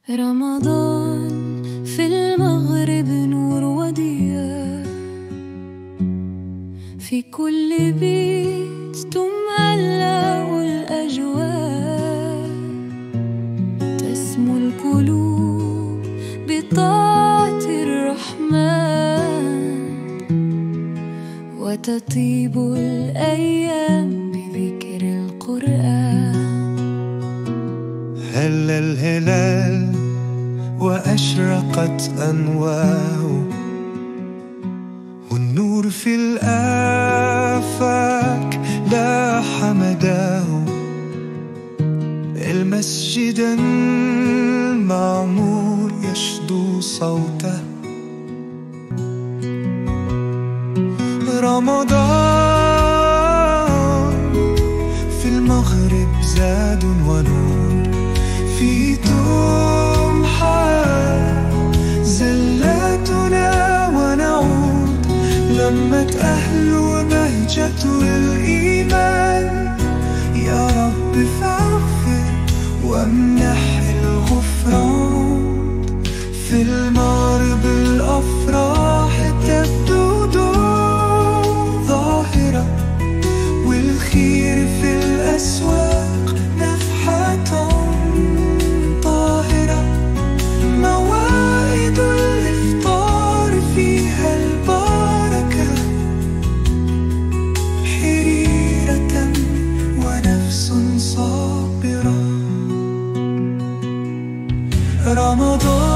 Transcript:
رمضان في المغرب نور وديا، في كل بيت تملأ الأجواء، تسمو القلوب بطاعة الرحمن، وتطيب الأيام بذكر القرآن. هل الهلال وأشرقت أنواره، والنور في الآفاق لاح مداه. المسجد المعمور يشدو صوته. رمضان في المغرب زاد ونور، في تمحى زلاتنا ونعود. لمت أهل بهجة الإيمان، يا رب فاغفر وامنح الغفران. في المغرب الأفراح تبدو ظاهرة، والخير في الأسواق نفحة طاهرة. موائد الإفطار فيها البركة، حريرة ونفس صابرة. رمضان